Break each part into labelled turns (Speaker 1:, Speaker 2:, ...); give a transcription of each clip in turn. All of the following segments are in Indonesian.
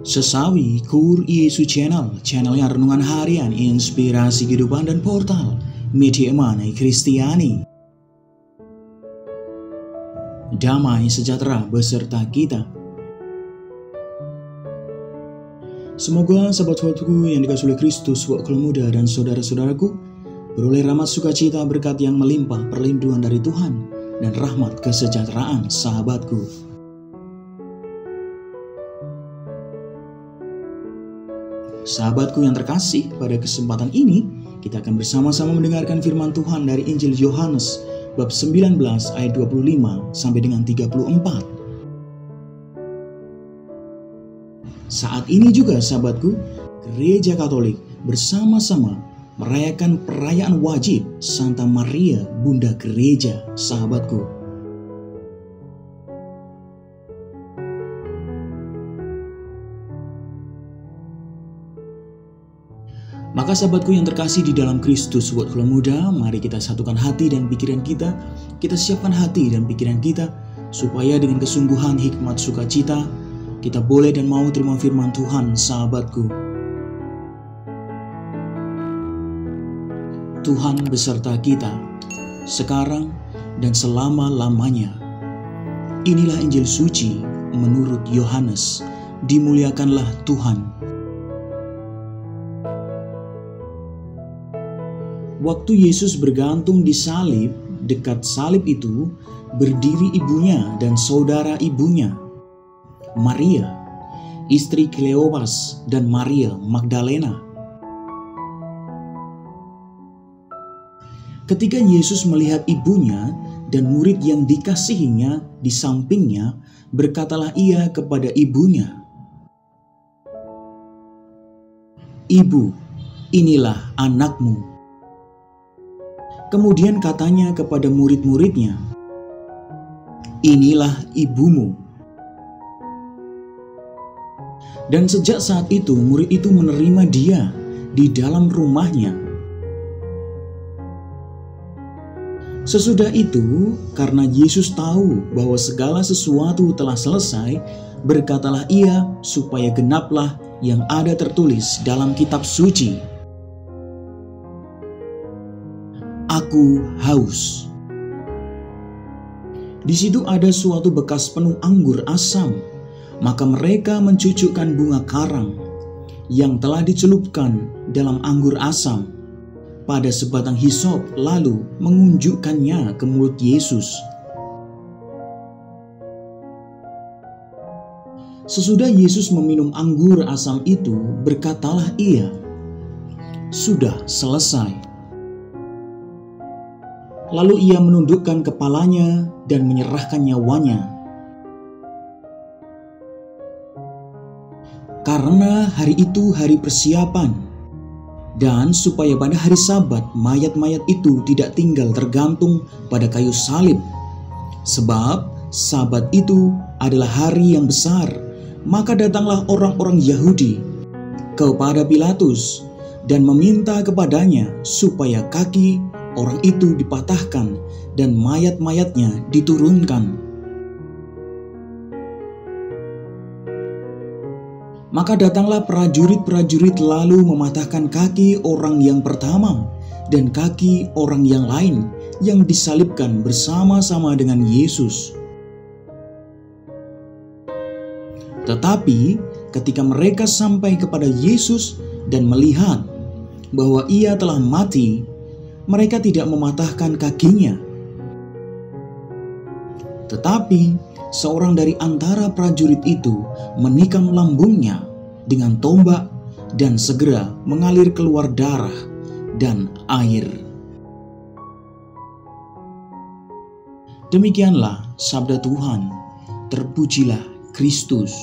Speaker 1: Sesawi Kur Yesus channelnya renungan harian, inspirasi kehidupan dan portal media Emanai Kristiani. Damai sejahtera beserta kita. Semoga sahabat-sahabatku yang dikasihi oleh Kristus, wakil muda dan saudara-saudaraku beroleh rahmat sukacita berkat yang melimpah, perlindungan dari Tuhan dan rahmat kesejahteraan sahabatku. Sahabatku yang terkasih, pada kesempatan ini kita akan bersama-sama mendengarkan firman Tuhan dari Injil Yohanes bab 19 ayat 25 sampai dengan 34. Saat ini juga sahabatku, Gereja Katolik bersama-sama merayakan perayaan wajib Santa Maria Bunda Gereja, sahabatku. Maka sahabatku yang terkasih di dalam Kristus, wakil muda, mari kita satukan hati dan pikiran kita. Kita siapkan hati dan pikiran kita supaya dengan kesungguhan, hikmat, sukacita kita boleh dan mau terima firman Tuhan, sahabatku. Tuhan beserta kita sekarang dan selama-lamanya. Inilah Injil suci menurut Yohanes. Dimuliakanlah Tuhan. Waktu Yesus bergantung di salib, dekat salib itu berdiri ibunya dan saudara ibunya, Maria, istri Kleopas dan Maria Magdalena. Ketika Yesus melihat ibunya dan murid yang dikasihinya di sampingnya, berkatalah ia kepada ibunya, "Ibu, inilah anakmu." Kemudian katanya kepada murid-muridnya, "Inilah ibumu." Dan sejak saat itu murid itu menerima dia di dalam rumahnya. Sesudah itu, karena Yesus tahu bahwa segala sesuatu telah selesai, berkatalah ia supaya genaplah yang ada tertulis dalam kitab suci, "Aku haus." Di situ ada suatu bekas penuh anggur asam, maka mereka mencucukkan bunga karang yang telah dicelupkan dalam anggur asam pada sebatang hisop, lalu mengunjukkannya ke mulut Yesus. Sesudah Yesus meminum anggur asam itu, berkatalah ia, "Sudah selesai." Lalu ia menundukkan kepalanya dan menyerahkan nyawanya. Karena hari itu hari persiapan, dan supaya pada hari Sabat mayat-mayat itu tidak tinggal tergantung pada kayu salib. Sebab Sabat itu adalah hari yang besar, maka datanglah orang-orang Yahudi kepada Pilatus dan meminta kepadanya supaya kaki orang itu dipatahkan dan mayat-mayatnya diturunkan. Maka datanglah prajurit-prajurit lalu mematahkan kaki orang yang pertama dan kaki orang yang lain yang disalibkan bersama-sama dengan Yesus. Tetapi ketika mereka sampai kepada Yesus dan melihat bahwa ia telah mati, mereka tidak mematahkan kakinya. Tetapi seorang dari antara prajurit itu menikam lambungnya dengan tombak dan segera mengalir keluar darah dan air. Demikianlah sabda Tuhan. Terpujilah Kristus.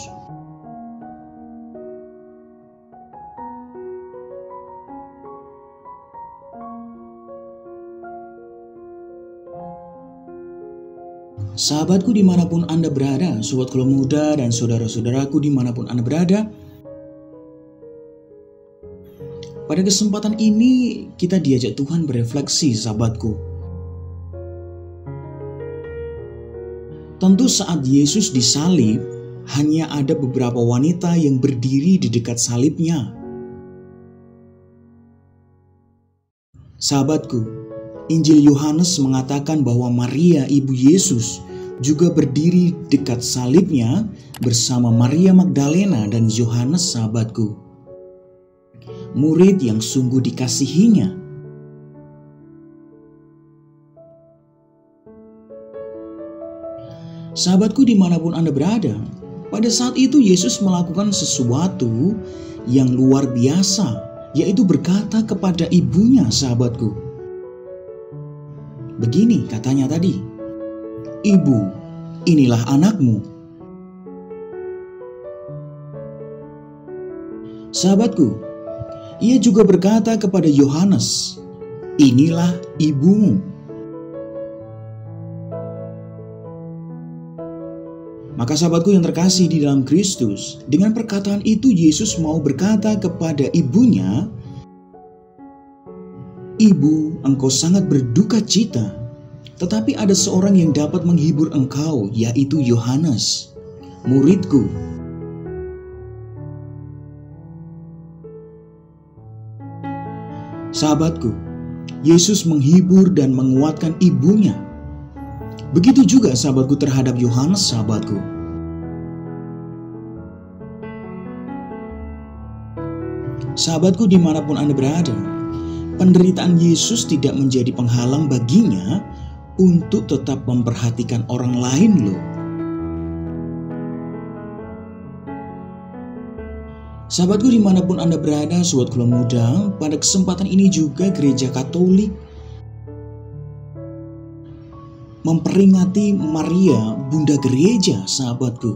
Speaker 1: Sahabatku dimanapun Anda berada, sobat kalau muda dan saudara-saudaraku dimanapun Anda berada, pada kesempatan ini kita diajak Tuhan berefleksi, sahabatku. Tentu saat Yesus disalib, hanya ada beberapa wanita yang berdiri di dekat salibnya. Sahabatku, Injil Yohanes mengatakan bahwa Maria, ibu Yesus, juga berdiri dekat salibnya bersama Maria Magdalena dan Yohanes, sahabatku. Murid yang sungguh dikasihinya. Sahabatku, dimanapun Anda berada, pada saat itu Yesus melakukan sesuatu yang luar biasa, yaitu berkata kepada ibunya, sahabatku. Begini katanya tadi, "Ibu, inilah anakmu." Sahabatku, ia juga berkata kepada Yohanes, "Inilah ibumu." Maka sahabatku yang terkasih di dalam Kristus, dengan perkataan itu Yesus mau berkata kepada ibunya, "Ibu, engkau sangat berduka cita, tetapi ada seorang yang dapat menghibur engkau, yaitu Yohanes, muridku." Sahabatku, Yesus menghibur dan menguatkan ibunya. Begitu juga sahabatku terhadap Yohanes, sahabatku. Sahabatku, dimanapun Anda berada, penderitaan Yesus tidak menjadi penghalang baginya untuk tetap memperhatikan orang lain loh. Sahabatku, dimanapun Anda berada, sobat Kula Muda, pada kesempatan ini juga Gereja Katolik memperingati Maria, Bunda Gereja, sahabatku.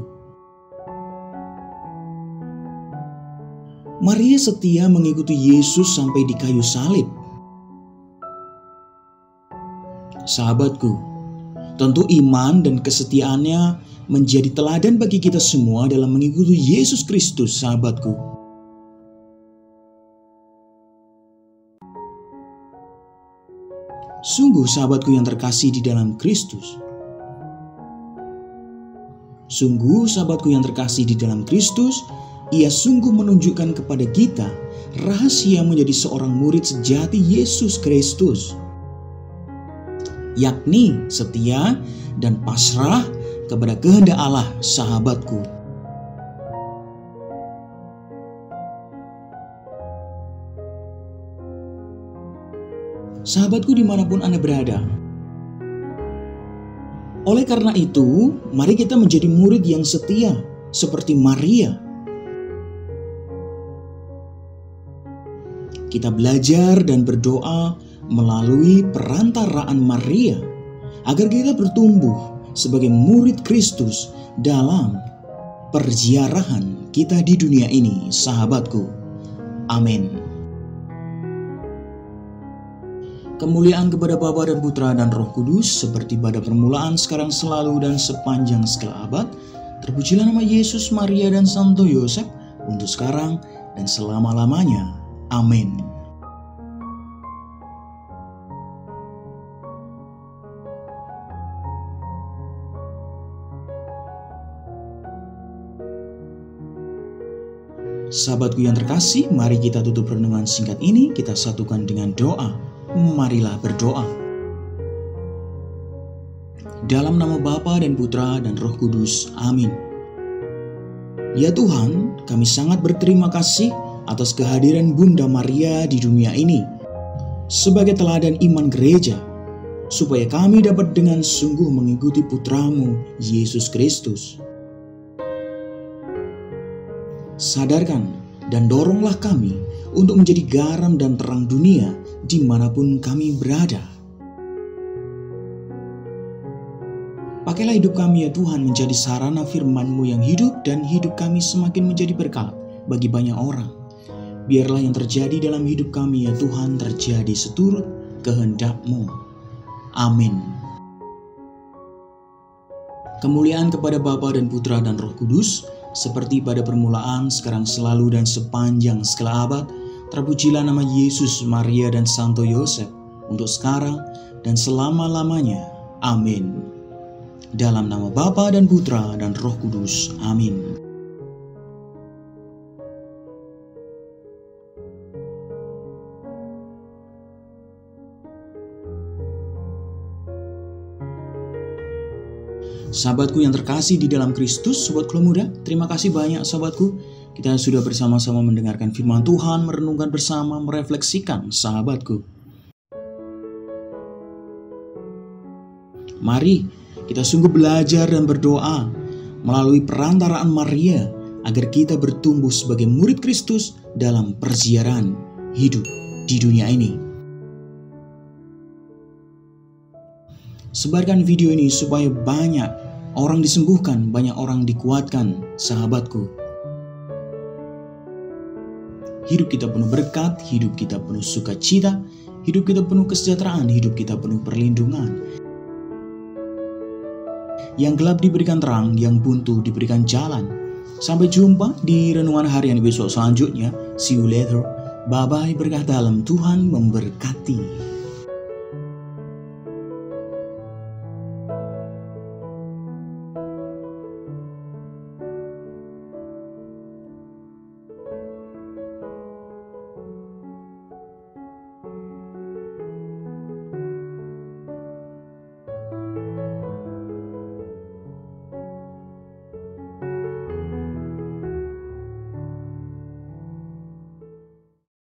Speaker 1: Maria setia mengikuti Yesus sampai di kayu salib. Sahabatku, tentu iman dan kesetiaannya menjadi teladan bagi kita semua dalam mengikuti Yesus Kristus, sahabatku. Sungguh sahabatku yang terkasih di dalam Kristus. Sungguh sahabatku yang terkasih di dalam Kristus, ia sungguh menunjukkan kepada kita rahasia menjadi seorang murid sejati Yesus Kristus, yakni setia dan pasrah kepada kehendak Allah, sahabatku. Sahabatku dimanapun Anda berada, oleh karena itu, mari kita menjadi murid yang setia seperti Maria. Kita belajar dan berdoa melalui perantaraan Maria agar kita bertumbuh sebagai murid Kristus dalam perziarahan kita di dunia ini, sahabatku. Amin. Kemuliaan kepada Bapa dan Putra dan Roh Kudus, seperti pada permulaan, sekarang, selalu, dan sepanjang segala abad. Terpujilah nama Yesus, Maria, dan Santo Yosef, untuk sekarang dan selama-lamanya. Amin. Sahabatku yang terkasih, mari kita tutup renungan singkat ini, kita satukan dengan doa. Marilah berdoa. Dalam nama Bapa dan Putra dan Roh Kudus. Amin. Ya Tuhan, kami sangat berterima kasih atas kehadiran Bunda Maria di dunia ini sebagai teladan iman gereja, supaya kami dapat dengan sungguh mengikuti Putramu, Yesus Kristus. Sadarkan dan doronglah kami untuk menjadi garam dan terang dunia dimanapun kami berada. Pakailah hidup kami ya Tuhan menjadi sarana firman-Mu yang hidup, dan hidup kami semakin menjadi berkat bagi banyak orang. Biarlah yang terjadi dalam hidup kami ya Tuhan terjadi seturut kehendak-Mu. Amin. Kemuliaan kepada Bapa dan Putra dan Roh Kudus, seperti pada permulaan, sekarang, selalu, dan sepanjang segala abad. Terpujilah nama Yesus, Maria, dan Santo Yosef, untuk sekarang dan selama-lamanya. Amin. Dalam nama Bapa dan Putra dan Roh Kudus. Amin. Sahabatku yang terkasih di dalam Kristus, Sobat Keluh Muda, terima kasih banyak sahabatku. Kita sudah bersama-sama mendengarkan firman Tuhan, merenungkan bersama, merefleksikan sahabatku. Mari kita sungguh belajar dan berdoa melalui perantaraan Maria agar kita bertumbuh sebagai murid Kristus dalam perziaran hidup di dunia ini. Sebarkan video ini supaya banyak orang disembuhkan, banyak orang dikuatkan, sahabatku. Hidup kita penuh berkat, hidup kita penuh sukacita, hidup kita penuh kesejahteraan, hidup kita penuh perlindungan. Yang gelap diberikan terang, yang buntu diberikan jalan. Sampai jumpa di renungan harian besok selanjutnya. See you later. Bye-bye, berkah dalam Tuhan memberkati.